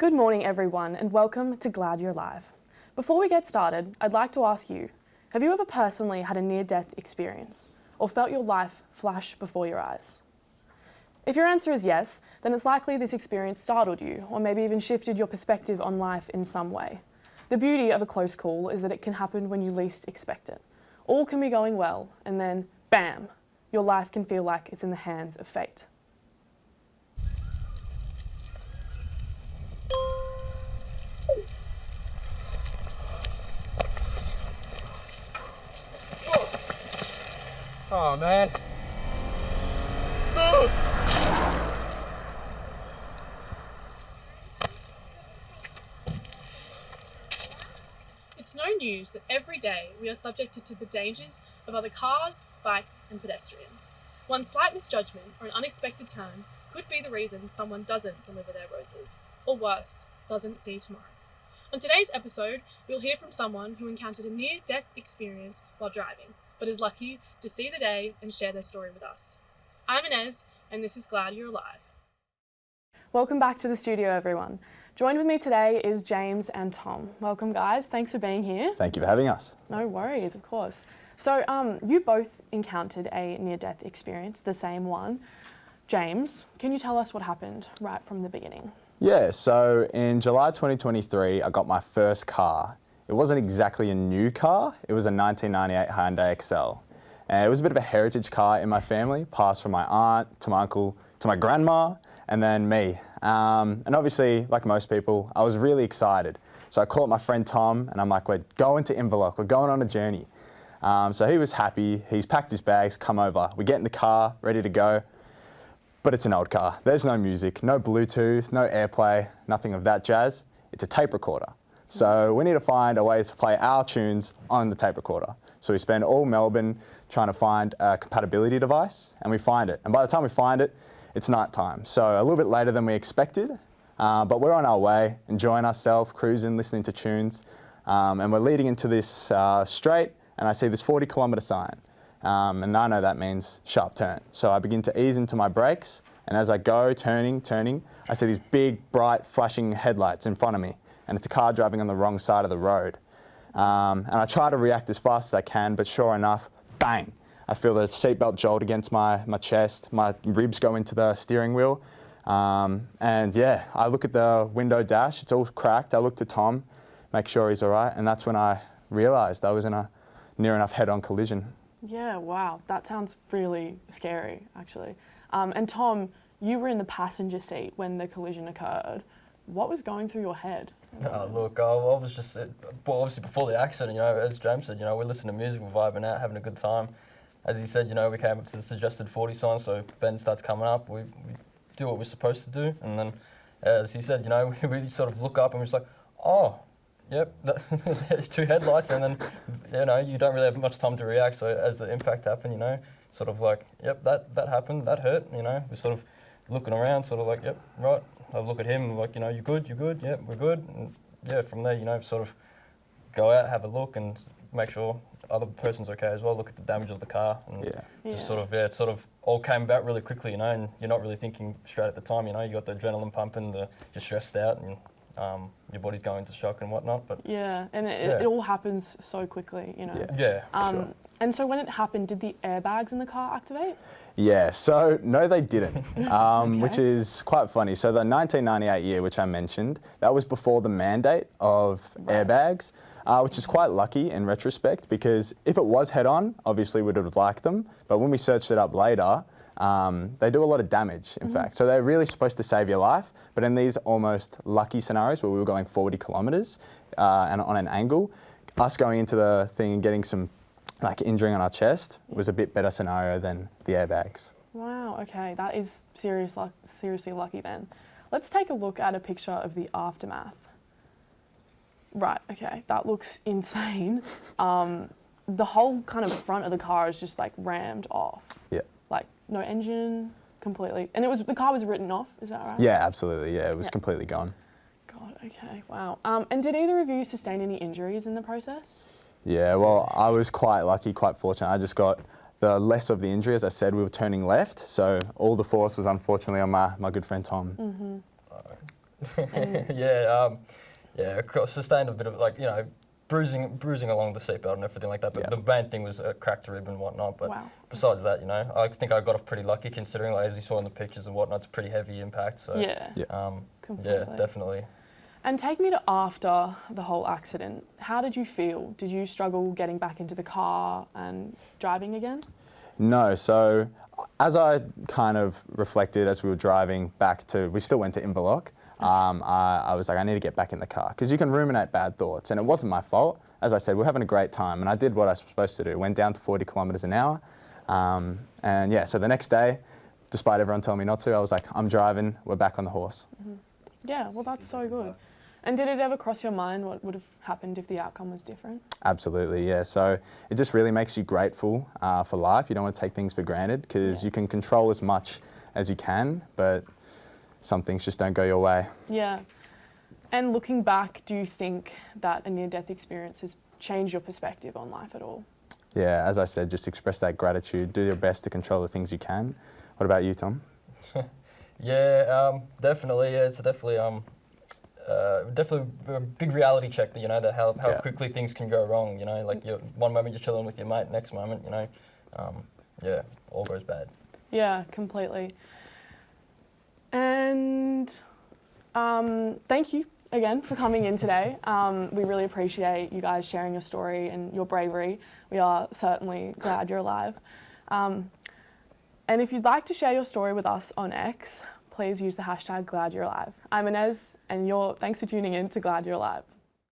Good morning everyone and welcome to Glad You're Alive. Before we get started, I'd like to ask you, have you ever personally had a near-death experience or felt your life flash before your eyes? If your answer is yes, then it's likely this experience startled you or maybe even shifted your perspective on life in some way. The beauty of a close call is that it can happen when you least expect it. All can be going well and then, bam, your life can feel like it's in the hands of fate. Oh man. It's no news that every day we are subjected to the dangers of other cars, bikes and pedestrians. One slight misjudgment or an unexpected turn could be the reason someone doesn't deliver their roses, or worse, doesn't see tomorrow. On today's episode, we'll hear from someone who encountered a near-death experience while driving, but is lucky to see the day and share their story with us. I'm Inez, and this is Glad You're Alive. Welcome back to the studio, everyone. Joined with me today is James and Tom. Welcome, guys. Thanks for being here. Thank you for having us. No worries, of course. So, you both encountered a near-death experience, the same one. James, can you tell us what happened right from the beginning? Yeah, so in July 2023, I got my first car. It wasn't exactly a new car, it was a 1998 Hyundai Excel. And it was a bit of a heritage car in my family, passed from my aunt to my uncle to my grandma, and then me. And obviously, like most people, I was really excited. So I called my friend Tom, and I'm like, we're going to Inverloch, we're going on a journey. So he was happy, he's packed his bags, come over. We get in the car, ready to go. But it's an old car. There's no music, no Bluetooth, no AirPlay, nothing of that jazz. It's a tape recorder. So we need to find a way to play our tunes on the tape recorder. So we spend all Melbourne trying to find a compatibility device, and we find it. And by the time we find it, it's night time. So a little bit later than we expected, but we're on our way, enjoying ourselves, cruising, listening to tunes. And we're leading into this straight, and I see this 40-kilometre sign. And I know that means sharp turn. So I begin to ease into my brakes, and as I go, turning, I see these big, bright, flashing headlights in front of me, and it's a car driving on the wrong side of the road. And I try to react as fast as I can, but sure enough, bang! I feel the seatbelt jolt against my chest, my ribs go into the steering wheel, and yeah, I look at the window dash, it's all cracked. I look to Tom, make sure he's all right, and that's when I realised I was in a near enough head-on collision. Yeah, wow, that sounds really scary, actually. And Tom, you were in the passenger seat when the collision occurred. What was going through your head? Look, I was just, well, obviously before the accident, as James said, we're listening to music, we're vibing out, having a good time. As he said, we came up to the suggested 40 sign, so Ben starts coming up, we do what we're supposed to do, and then, as he said, we sort of look up and we're just like, oh, yep, two headlights, and then, you don't really have much time to react, so as the impact happened, sort of like, yep, that happened, that hurt, we're sort of looking around, sort of like, yep, right. I look at him, like, you good, yep, we're good, and yeah, from there, sort of go out, have a look, and make sure other person's okay as well, look at the damage of the car, and just sort of, it sort of all came about really quickly, and you're not really thinking straight at the time, you got the adrenaline pumping, you're stressed out, and your body's going into shock and whatnot, but... Yeah, and it all happens so quickly, Yeah, sure. And so when it happened, did the airbags in the car activate? Yeah, so no they didn't, which is quite funny. So the 1998 year, which I mentioned, that was before the mandate of airbags, which is quite lucky in retrospect, because if it was head-on, obviously we would have liked them, but when we searched it up later, they do a lot of damage, in fact. So they're really supposed to save your life, but in these almost lucky scenarios where we were going 40 kilometres and on an angle, us going into the thing and getting some injuring on our chest was a bit better scenario than the airbags. Wow, okay, that is seriously lucky then. Let's take a look at a picture of the aftermath. Right, okay, that looks insane. The whole kind of front of the car is just rammed off. Yeah. No engine, completely. And the car was written off, is that right? Yeah, absolutely, yeah, it was completely gone. God, okay, wow. And did either of you sustain any injuries in the process? Yeah, well, I was quite lucky, quite fortunate. I just got the less of the injury. As I said, we were turning left, so all the force was unfortunately on my good friend Tom. Yeah, sustained a bit of like, you know, bruising along the seatbelt and everything like that. But Yeah. the main thing was a cracked rib and whatnot. But Wow. besides that, you know, I think I got off pretty lucky considering, like, as you saw in the pictures and whatnot, it's a pretty heavy impact. So Yeah. Yeah. yeah, Completely. definitely. And take me to after the whole accident. How did you feel? Did you struggle getting back into the car and driving again? No, so as I kind of reflected as we were driving back to, we still went to Inverloch, I was like, I need to get back in the car because you can ruminate bad thoughts, and it wasn't my fault. As I said, we're having a great time, and I did what I was supposed to do. Went down to 40 kilometres an hour, and yeah, so the next day, despite everyone telling me not to, I was like, I'm driving, we're back on the horse. Yeah, well, that's so good. And did it ever cross your mind what would have happened if the outcome was different? Absolutely, yeah. So it just really makes you grateful for life. You don't want to take things for granted because Yeah. you can control as much as you can, but some things just don't go your way. Yeah. And looking back, do you think that a near-death experience has changed your perspective on life at all? Yeah, as I said, just express that gratitude. Do your best to control the things you can. What about you, Tom? Yeah, definitely. Yeah, it's definitely definitely a big reality check. You know, that how Yeah. quickly things can go wrong. You know, like one moment you're chilling with your mate, next moment, you know, yeah, all goes bad. Yeah, completely. And thank you again for coming in today. We really appreciate you guys sharing your story and your bravery. We are certainly glad you're alive. And if you'd like to share your story with us on X, please use the hashtag GladYou'reAlive. I'm Inez, and thanks for tuning in to Glad You're Alive.